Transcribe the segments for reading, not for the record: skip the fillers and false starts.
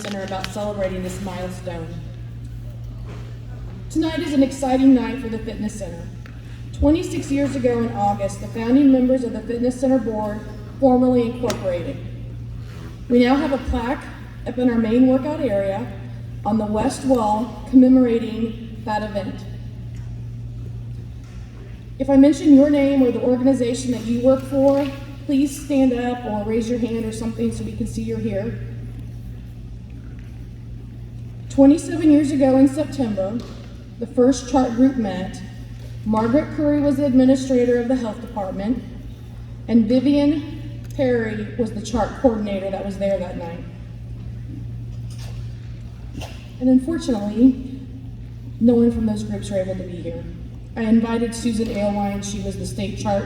Center about celebrating this milestone. Tonight is an exciting night for the Fitness Center. 26 years ago in August, the founding members of the Fitness Center Board formally incorporated. We now have a plaque up in our main workout area on the west wall commemorating that event. If I mention your name or the organization that you work for, please stand up or raise your hand or something so we can see you're here. 27 years ago in September, the first chart group met. Margaret Curry was the administrator of the health department, and Vivian Perry was the chart coordinator that was there that night. And unfortunately, no one from those groups were able to be here. I invited Susan Aylwine, she was the state chart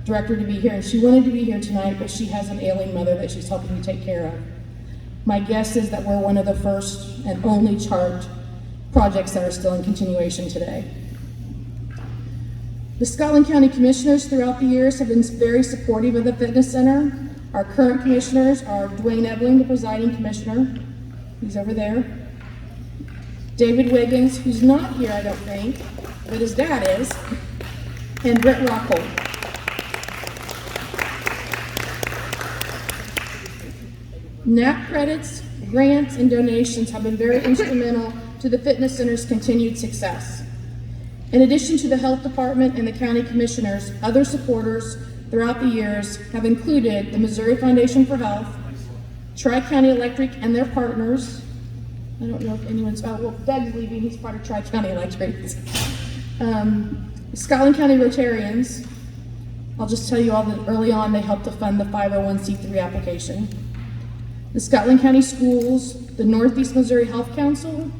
director, to be here, and she wanted to be here tonight, but she has an ailing mother that she's helping to take care of. My guess is that we're one of the first and only chart projects that are still in continuation today. The Scotland County Commissioners throughout the years have been very supportive of the Fitness Center. Our current commissioners are Dwayne Ebeling, the presiding commissioner. He's over there. David Wiggins, who's not here, I don't think, but his dad is, and Brett Rockhold. NAP credits, grants, and donations have been very instrumental to the Fitness Center's continued success. In addition to the health department and the county commissioners, other supporters throughout the years have included the Missouri Foundation for Health, Tri-County Electric and their partners. I don't know if anyone's, well, Doug's leaving, he's part of Tri-County Electric. Scotland County Rotarians, I'll just tell you all that early on they helped to fund the 501c3 application. The Scotland County Schools, the Northeast Missouri Health Council,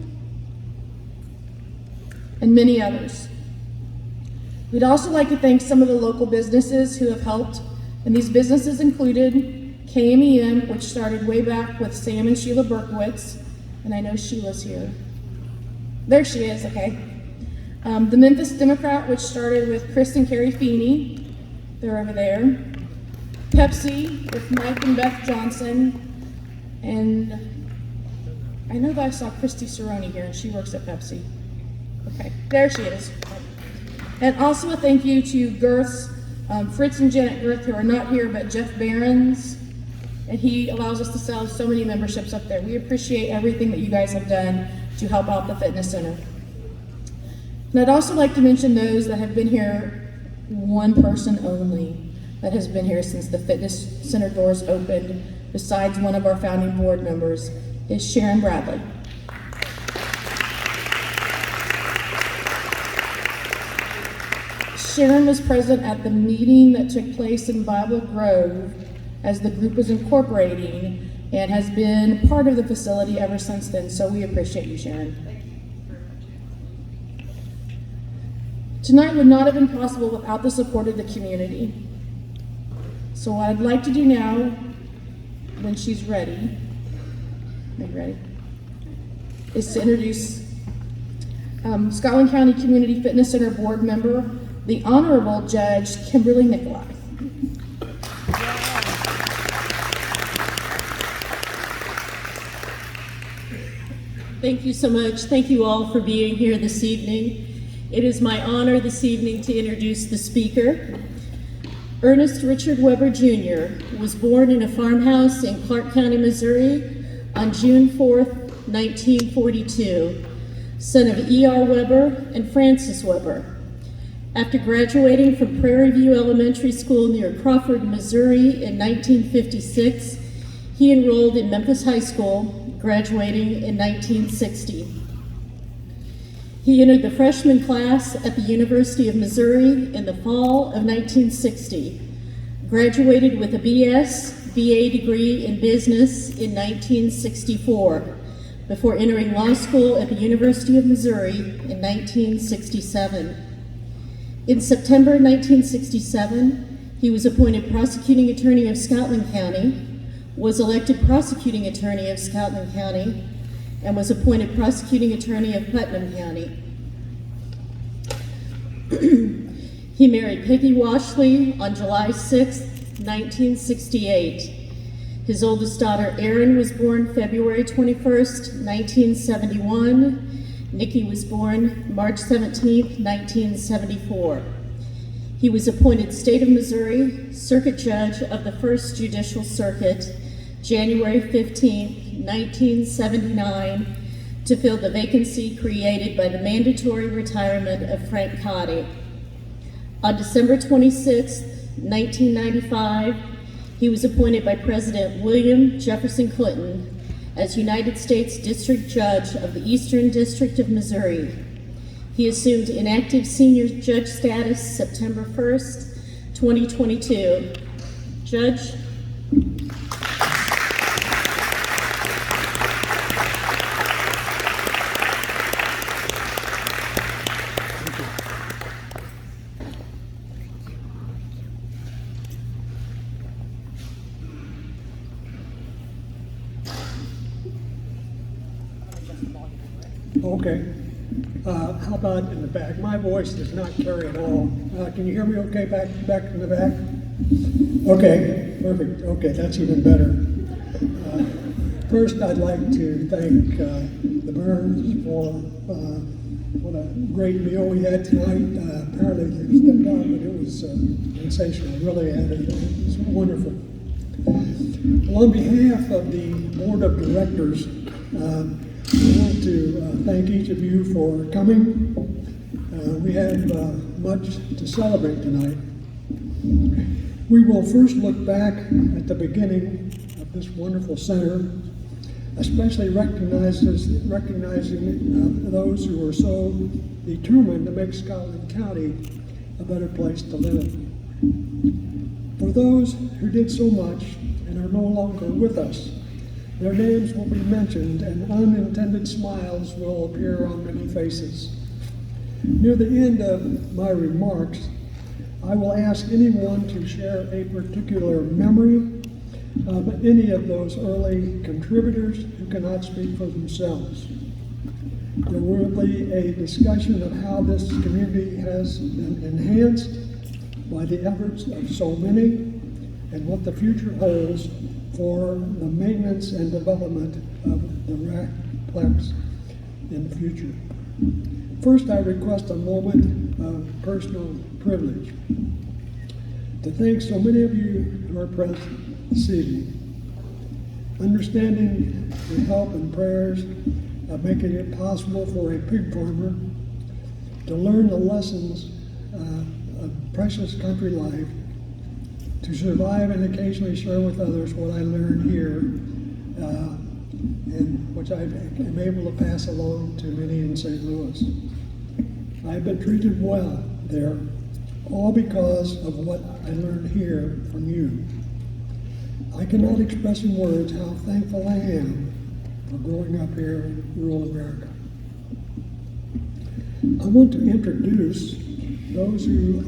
and many others. We'd also like to thank some of the local businesses who have helped, and these businesses included KMEM, which started way back with Sam and Sheila Berkowitz, and I know Sheila's here. There she is, okay. The Memphis Democrat, which started with Chris and Carrie Feeney, they're over there. Pepsi with Mike and Beth Johnson, and I know that I saw Christy Cerrone here, and she works at Pepsi. Okay, there she is. And also a thank you to Girth's, Fritz and Janet Girth, who are not here, but Jeff Behrens, and he allows us to sell so many memberships up there. We appreciate everything that you guys have done to help out the Fitness Center. And I'd also like to mention those that have been here, one person only that has been here since the Fitness Center doors opened, besides one of our founding board members, is Sharon Bradley. Sharon was present at the meeting that took place in Bible Grove as the group was incorporating and has been part of the facility ever since then, so we appreciate you, Sharon. Thank you very much. Tonight would not have been possible without the support of the community. So what I'd like to do now, when she's ready, is to introduce Scotland County Community Fitness Center board member, the Honorable Judge Kimberly Nicolai. Thank you so much. Thank you all for being here this evening. It is my honor this evening to introduce the speaker. Ernest Richard Weber Jr. was born in a farmhouse in Clark County, Missouri on June 4th, 1942, son of E.R. Weber and Frances Weber. After graduating from Prairie View Elementary School near Crawford, Missouri in 1956, he enrolled in Memphis High School, graduating in 1960. He entered the freshman class at the University of Missouri in the fall of 1960, graduated with a BA degree in business in 1964, before entering law school at the University of Missouri in 1967. In September 1967, he was appointed prosecuting attorney of Scotland County, was elected prosecuting attorney of Scotland County, and was appointed prosecuting attorney of Putnam County. He married Peggy Washley on July 6, 1968. His oldest daughter, Erin, was born February 21st, 1971. Nikki was born March 17th, 1974. He was appointed State of Missouri Circuit Judge of the First Judicial Circuit, January 15th, 1979, to fill the vacancy created by the mandatory retirement of Frank Cotty. On December 26, 1995, he was appointed by President William Jefferson Clinton as United States District Judge of the Eastern District of Missouri. He assumed inactive senior judge status September 1st, 2022. Judge. Okay. How about in the back? My voice does not carry at all. Can you hear me okay back in the back? Okay, perfect. Okay, that's even better. First, I'd like to thank the Burns for what a great meal we had tonight. Apparently they stepped out, but it was sensational. Really, it was wonderful. Well, on behalf of the Board of Directors, I want to thank each of you for coming. We have much to celebrate tonight. We will first look back at the beginning of this wonderful center, especially recognizing those who were so determined to make Scotland County a better place to live. For those who did so much and are no longer with us, their names will be mentioned and unintended smiles will appear on many faces. Near the end of my remarks, I will ask anyone to share a particular memory of any of those early contributors who cannot speak for themselves. There will be a discussion of how this community has been enhanced by the efforts of so many and what the future holds for the maintenance and development of the RACPlex in the future. First, I request a moment of personal privilege to thank so many of you who are present this evening. Understanding the help and prayers of making it possible for a pig farmer to learn the lessons of precious country life, to survive and occasionally share with others what I learned here, and which I am able to pass along to many in St. Louis. I've been treated well there, all because of what I learned here from you. I cannot express in words how thankful I am for growing up here in rural America. I want to introduce those who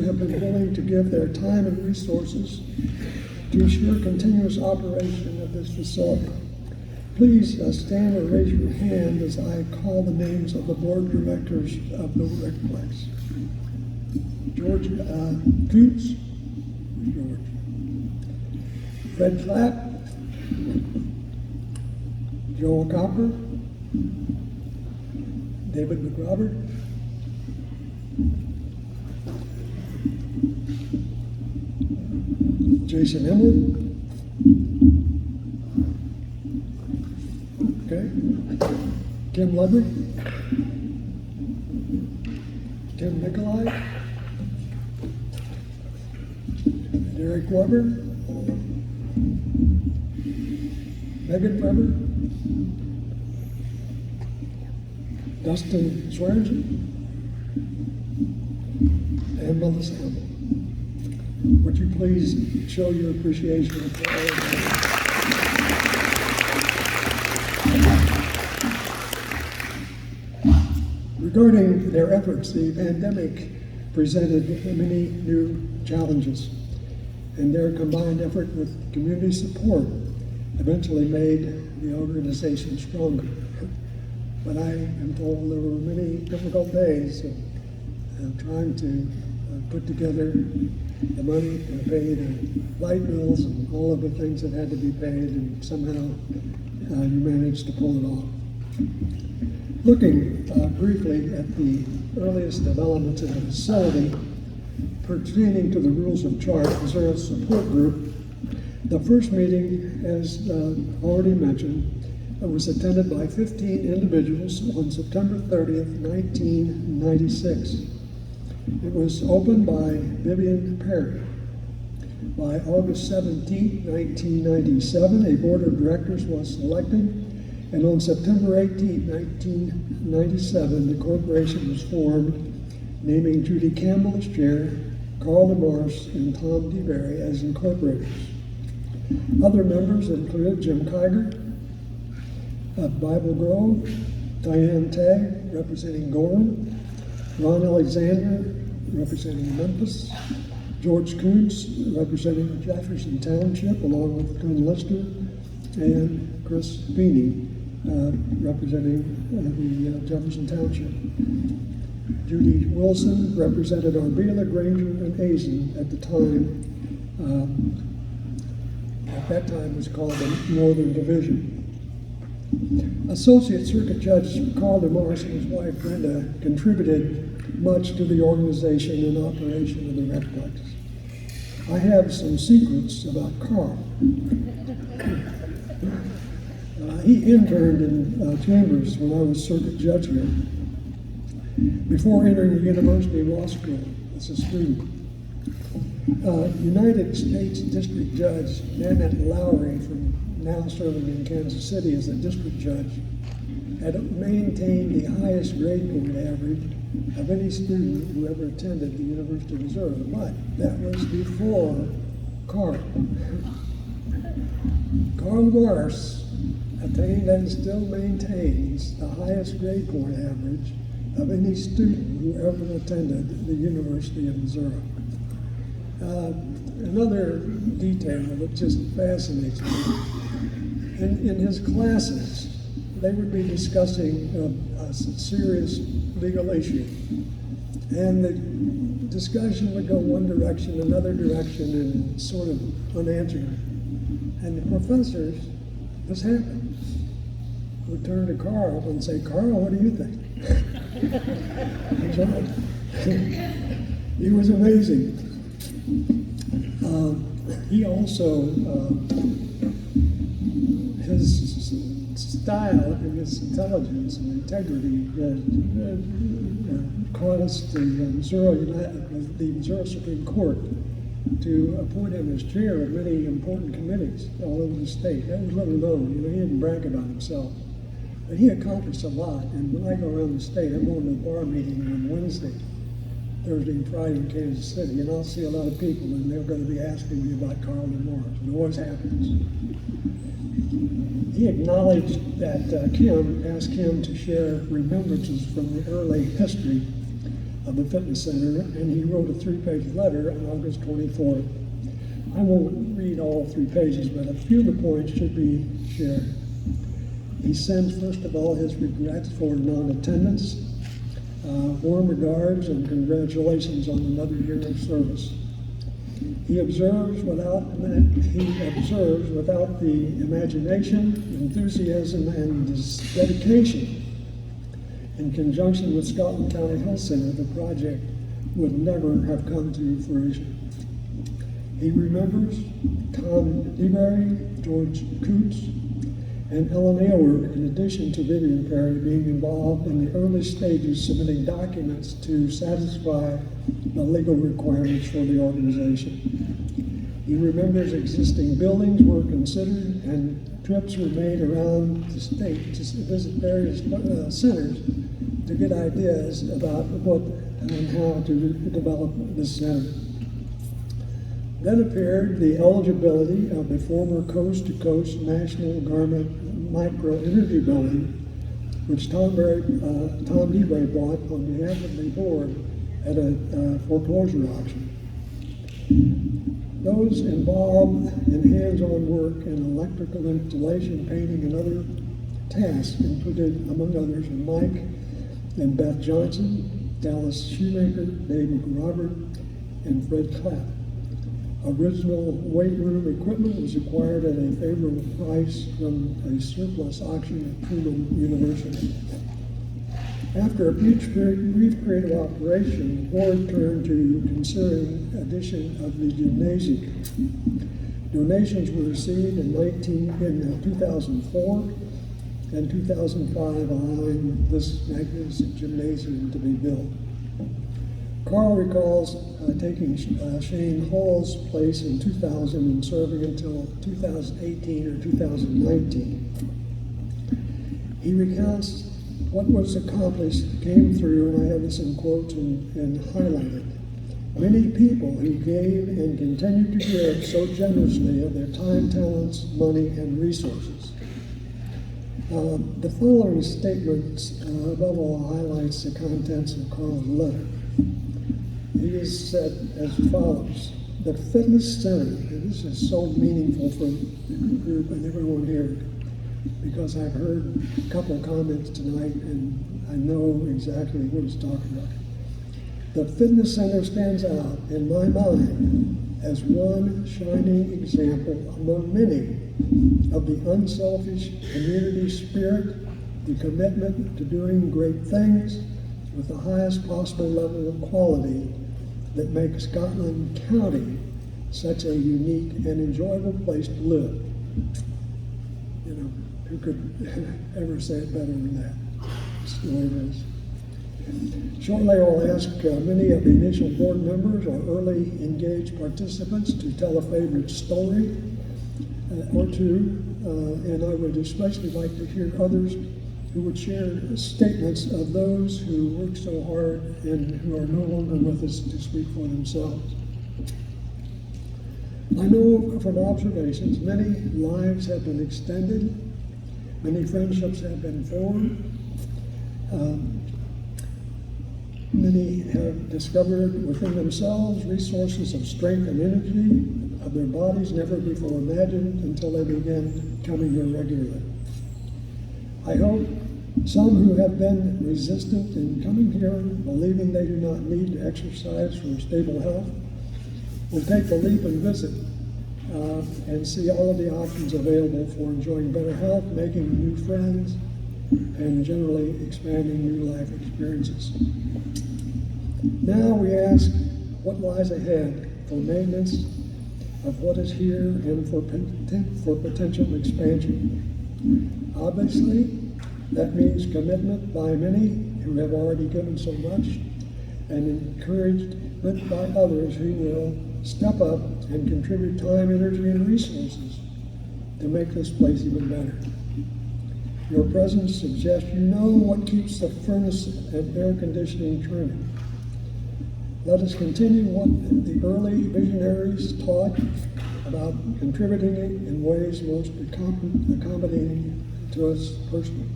have been willing to give their time and resources to ensure continuous operation of this facility. Please stand or raise your hand as I call the names of the board directors of the RACPlex. George Coots, George. Fred Clapp, Joel Copper, David McRobert, Jason Emerald, okay, Kim Ludwig, Tim Nikolai, Derek Weber, Megan Weber, Dustin Swearingen, and Melissa Campbell. Would you please show your appreciation for all of them? Regarding their efforts, the pandemic presented many new challenges, and their combined effort with community support eventually made the organization stronger. But I am told there were many difficult days of trying to put together the money to pay the light bills and all of the things that had to be paid, and somehow you managed to pull it off. Looking briefly at the earliest developments in the facility pertaining to the rules of chart, Missouri Support Group, the first meeting, as already mentioned, was attended by 15 individuals on September 30th, 1996. It was opened by Vivian Perry. By August 17, 1997, a board of directors was selected, and on September 18, 1997, the corporation was formed, naming Judy Campbell as chair, Carl DeMars and Tom DeBerry as incorporators. Other members included Jim Kiger of Bible Grove, Diane Tagg representing Gorham, Ron Alexander representing Memphis, George Kuntz representing Jefferson Township along with Glenn Lister, and Chris Feeney representing the Jefferson Township. Judy Wilson represented Arbela, Granger, and Azen at the time. At that time was called the Northern Division. Associate Circuit Judge Carl DeMars and his wife Brenda contributed much to the organization and operation of the Recplex. I have some secrets about Carl. He interned in Chambers when I was circuit judge here, before entering the University Law School as a student. United States District Judge Nanette Lowry, from now serving in Kansas City as a district judge, had maintained the highest grade point average of any student who ever attended the University of Missouri. But that was before Carl. Carl Morris attained and still maintains the highest grade point average of any student who ever attended the University of Missouri. Another detail that just fascinates me, in his classes, they would be discussing a serious legal issue, and the discussion would go one direction, another direction, and sort of unanswered. And the professors, this happened, would turn to Carl and say, "Carl, what do you think?" He was amazing. He also, his style and his intelligence and integrity caused the Missouri Supreme Court to appoint him as chair of many important committees all over the state. That was little known. He didn't brag about himself. But he accomplished a lot, and when I go around the state, I'm going to a bar meeting on Wednesday, Thursday and Friday in Kansas City, and I'll see a lot of people, and they're going to be asking me about Carl DeMars. It always happens. He acknowledged that Kim asked him to share remembrances from the early history of the fitness center, and he wrote a 3-page letter on August 24th. I won't read all 3 pages, but a few of the points should be shared. He sends, first of all, his regrets for non-attendance, warm regards and congratulations on another year of service. He observes without the imagination, enthusiasm, and dedication, in conjunction with Scotland County Health Center, the project would never have come to fruition. He remembers Tom DeBerry, George Kuntz, and Ellen Aylward, in addition to Vivian Perry, being involved in the early stages submitting documents to satisfy the legal requirements for the organization. He remembers existing buildings were considered and trips were made around the state to visit various centers to get ideas about what and how to develop this center. Then appeared the eligibility of the former coast-to-coast National Garment Micro-Energy Building, which Tom DeBerry bought on behalf of the board at a foreclosure auction. Those involved in hands-on work in electrical installation, painting, and other tasks included, among others, Mike and Beth Johnson, Dallas Shoemaker, Dave McRobert, and Fred Clapp. Original weight room equipment was acquired at a favorable price from a surplus auction at Truman University. After a brief period of operation, the board turned to considering addition of the gymnasium. Donations were received in 2004 and 2005, allowing this magnificent gymnasium to be built. Carl recalls taking Shane Hall's place in 2000 and serving until 2018 or 2019. He recounts what was accomplished, came through, and I have this in quotes and highlighted. Many people who gave and continue to give so generously of their time, talents, money, and resources. The following statements, above all, highlights the contents of Carl's letter. He has said as follows: the fitness center, and this is so meaningful for the group and everyone here, because I've heard a couple comments tonight and I know exactly what he's talking about. The fitness center stands out in my mind as one shining example among many of the unselfish community spirit, the commitment to doing great things with the highest possible level of quality that makes Scotland County such a unique and enjoyable place to live. You know, who could ever say it better than that? It's the way it is. Shortly, I'll ask many of the initial board members or early engaged participants to tell a favorite story or two, and I would especially like to hear others who would share statements of those who work so hard and who are no longer with us to speak for themselves. I know from observations many lives have been extended, many friendships have been formed, many have discovered within themselves resources of strength and energy of their bodies never before imagined until they began coming here regularly. I hope some who have been resistant in coming here, believing they do not need to exercise for stable health, will take the leap and visit and see all of the options available for enjoying better health, making new friends, and generally expanding new life experiences. Now we ask what lies ahead for maintenance of what is here and for potential expansion. Obviously, that means commitment by many who have already given so much and encouragement by others who will step up and contribute time, energy, and resources to make this place even better. Your presence suggests you know what keeps the furnace and air conditioning turning. Let us continue what the early visionaries taught about contributing in ways most accommodating to us personally.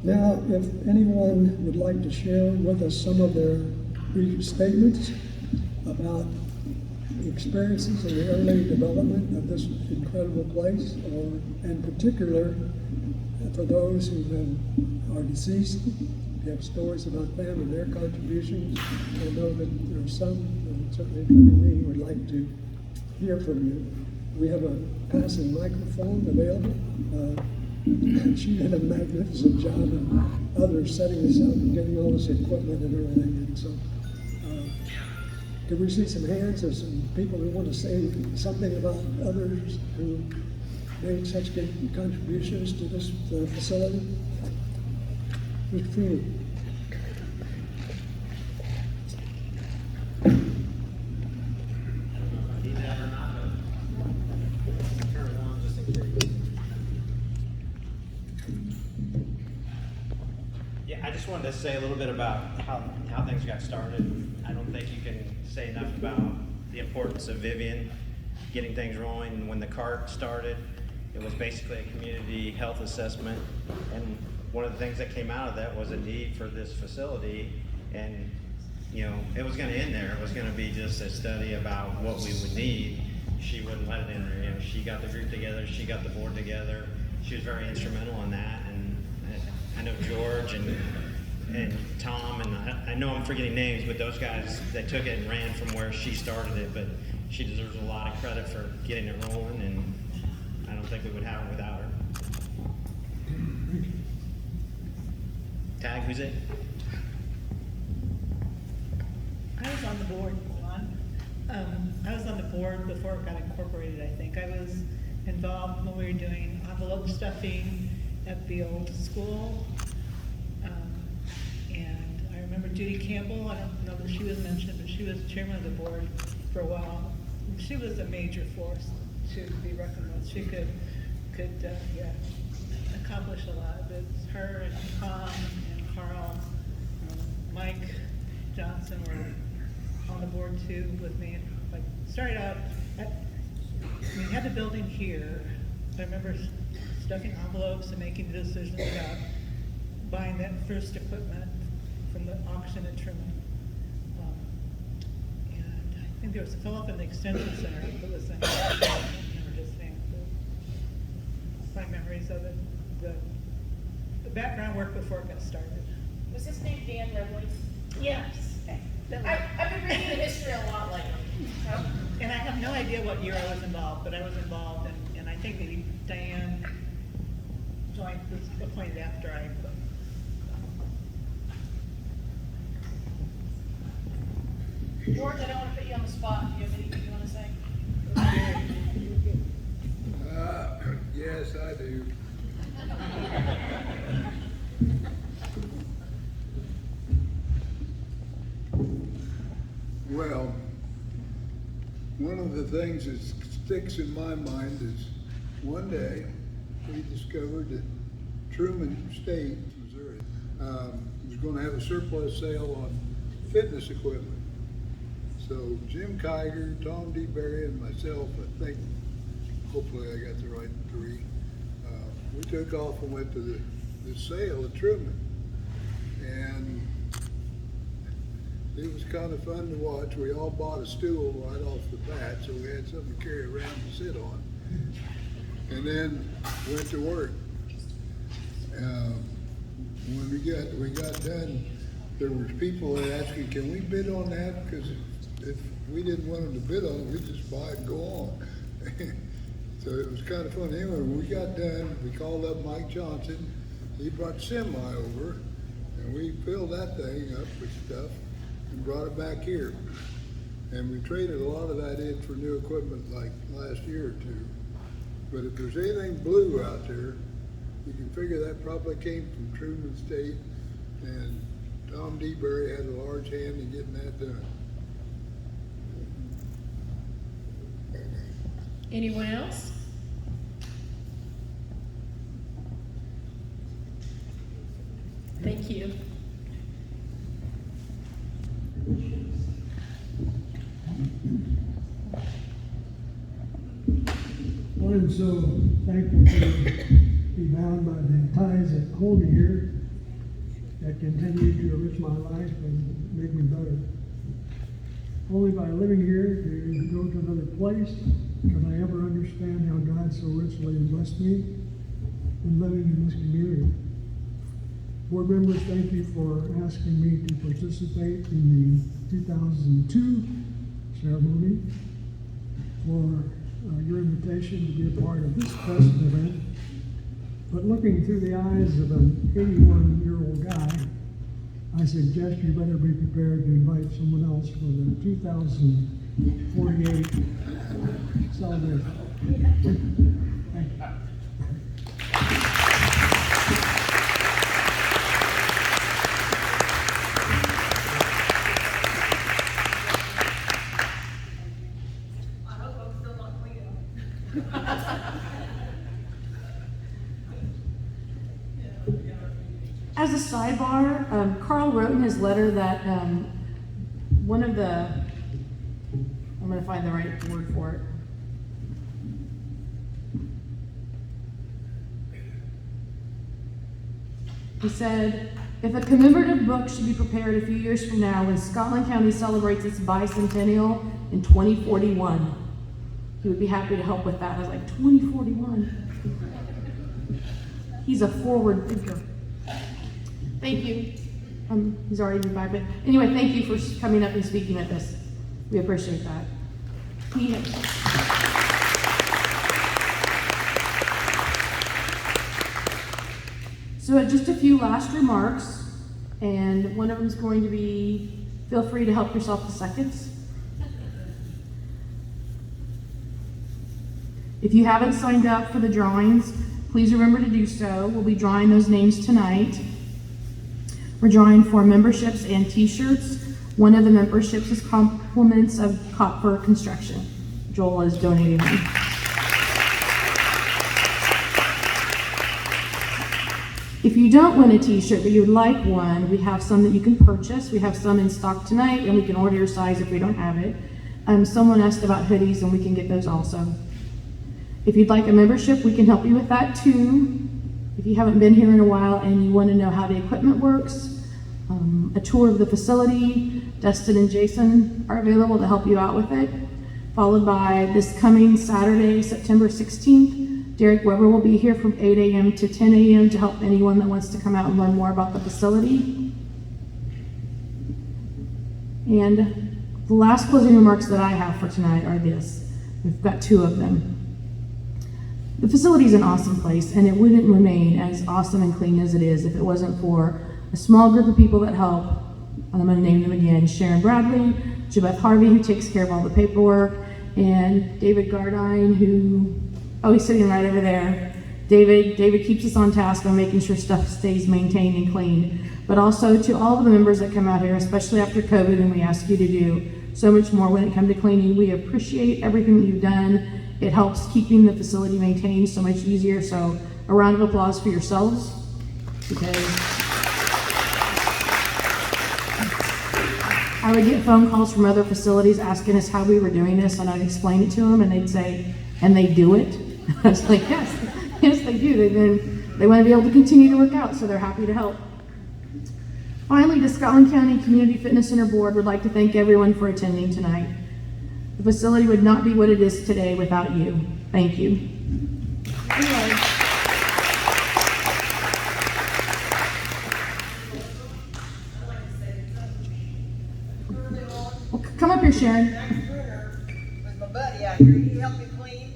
Now, if anyone would like to share with us some of their brief statements about experiences in the early development of this incredible place, or in particular, for those who are deceased, you have stories about them and their contributions. I know that there are some, and certainly including me, who would like to hear from you. We have a passing microphone available. She did a magnificent job, and others setting this up and getting all this equipment and everything. And so, could we see some hands of some people who want to say something about others who made such good contributions to this facility? Mr. Feeney. I just wanted to say a little bit about how things got started. I don't think you can say enough about the importance of Vivian getting things rolling. When the cart started, it was basically a community health assessment, and one of the things that came out of that was a need for this facility, and it was going to end there. It was going to be just a study about what we would need. She wouldn't let it in there. She got the group together, she got the board together. She was very instrumental in that, and I know George and and Tom, and I know I'm forgetting names, but those guys, they took it and ran from where she started it, but she deserves a lot of credit for getting it rolling, and I don't think we would have it without her. Tag, who's it? I was on the board, I was on the board before it got incorporated, I think. I was involved when we were doing envelope stuffing at the old school. And I remember Judy Campbell, I don't know that she was mentioned, but she was chairman of the board for a while. She was a major force to be reckoned with. She could accomplish a lot. It's her and Tom and Carl, Mike Johnson were on the board too with me. Like started out, we had the building here. I remember stuffing envelopes and making decisions about buying that first equipment from the auction at Truman. And I think there was a Philip in the Extension Center that was in, I don't remember his name. My memories of it, the background work before it got started. Was his name Dan Redley? Yes. I've been reading the history a lot lately. And I have no idea what year I was involved, but I was involved, and I think maybe Diane joined, was appointed after I quit. George, I don't want to put you on the spot. Do you have anything you want to say? Yes, I do. Well, one of the things that sticks in my mind is one day we discovered that Truman State, Missouri, was going to have a surplus sale on fitness equipment. So Jim Kiger, Tom DeBerry, and myself, I think, hopefully I got the right three, we took off and went to the sale at Truman. And it was kind of fun to watch. We all bought a stool right off the bat, so we had something to carry around to sit on. And then went to work. When we got done, there was people that asking, "Can we bid on that?" Because if we didn't want them to bid on it, we'd just buy it and go on. So it was kind of fun. Anyway, when we got done, we called up Mike Johnson. He brought semi over, and we filled that thing up with stuff and brought it back here. And we traded a lot of that in for new equipment like last year or two. But if there's anything blue out there, you can figure that probably came from Truman State, and Tom DeBerry had a large hand in getting that done. Anyone else? Thank you. I am so thankful to be bound by the ties that hold me here, that continue to enrich my life and make me better. Only by living here to go to another place can I ever understand how God so richly blessed me in living in this community. Board members, thank you for asking me to participate in the 2002 ceremony, for your invitation to be a part of this present event. But looking through the eyes of an 81-year-old guy, I suggest you better be prepared to invite someone else for the 2048 celebration. Thank you. As a sidebar, Carl wrote in his letter that one of the, I'm going to find the right word for it. He said, if a commemorative book should be prepared a few years from now when Scotland County celebrates its bicentennial in 2041, he would be happy to help with that. I was like, 2041? He's a forward thinker. Thank you. He's already been by, but anyway, thank you for coming up and speaking with us. We appreciate that. So just a few last remarks, and one of them is going to be, feel free to help yourself to seconds. If you haven't signed up for the drawings, please remember to do so. We'll be drawing those names tonight. We're drawing for memberships and t-shirts. One of the memberships is compliments of Copper Construction. Joel is donating them. If you don't win a t-shirt but you would like one, we have some that you can purchase. We have some in stock tonight, and we can order your size if we don't have it. Someone asked about hoodies, and we can get those also. If you'd like a membership, we can help you with that too. If you haven't been here in a while and you want to know how the equipment works, a tour of the facility, Dustin and Jason are available to help you out with it. Followed by this coming Saturday, September 16th, Derek Weber will be here from 8 a.m. to 10 a.m. to help anyone that wants to come out and learn more about the facility. And the last closing remarks that I have for tonight are this. We've got two of them. The facility is an awesome place, and it wouldn't remain as awesome and clean as it is if it wasn't for a small group of people that help. And I'm going to name them again: Sharon Bradley, Jabeth Harvey, who takes care of all the paperwork, and David Gardine, who, oh, he's sitting right over there. David keeps us on task on making sure stuff stays maintained and clean. But also to all of the members that come out here, especially after COVID, and we ask you to do so much more when it comes to cleaning. We appreciate everything that you've done. It helps keeping the facility maintained so much easier. So a round of applause for yourselves, because I would get phone calls from other facilities asking us how we were doing this, and I'd explain it to them, and they'd say, "And they do it?" I was like, yes, they do. They want to be able to continue to work out, so they're happy to help. Finally, the Scotland County Community Fitness Center Board would like to thank everyone for attending tonight. The facility would not be what it is today without you. Thank you. Anyway. Well, come up here, Sharon. Was my buddy out here. He helped me clean.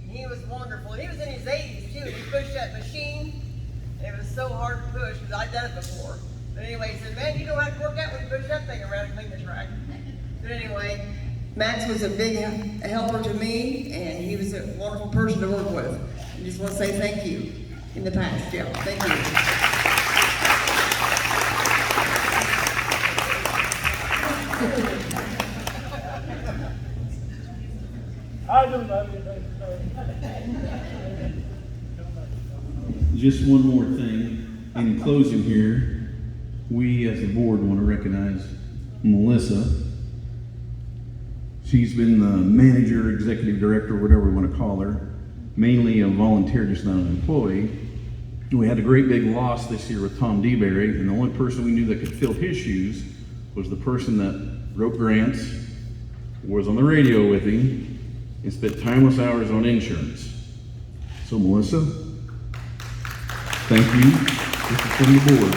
He was wonderful. He was in his 80s too. He pushed that machine. It was so hard to push because I'd done it before. But anyway, he said, "Man, you know how to work out when you push that thing around and clean the track." But anyway, Max was a big helper to me, and he was a wonderful person to work with. I just want to say thank you in the past. Yeah, thank you. Just one more thing. In closing here, we as a board want to recognize Melissa. She's been the manager, executive director, whatever we want to call her, mainly a volunteer, just not an employee. We had a great big loss this year with Tom DeBerry, and the only person we knew that could fill his shoes was the person that wrote grants, was on the radio with him, and spent timeless hours on insurance. So Melissa, thank you. This is from the board.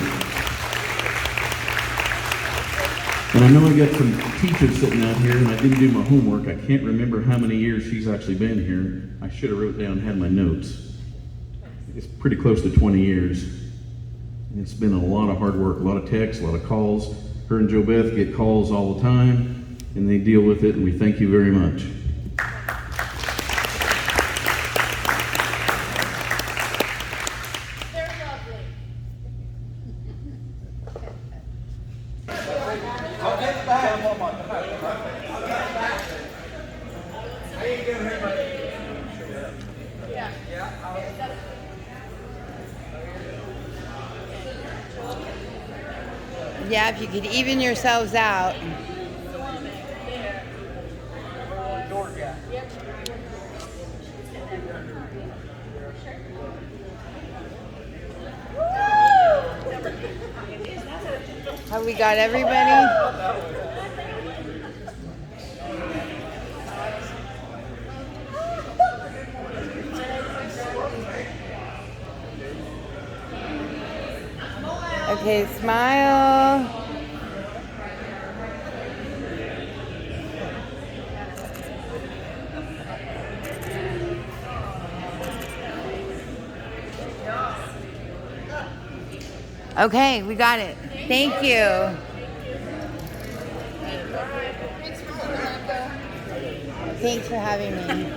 And I know I got some teachers sitting out here, and I didn't do my homework. I can't remember how many years she's actually been here. I should have wrote down, had my notes. It's pretty close to 20 years. And it's been a lot of hard work, a lot of texts, a lot of calls. Her and Jo Beth get calls all the time, and they deal with it, and we thank you very much. Yeah, if you could even yourselves out. Have we got everybody? Okay, smile. Okay, we got it. Thank you. Thanks for having me.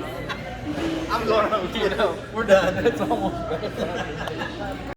I'm going home, we're done. It's almost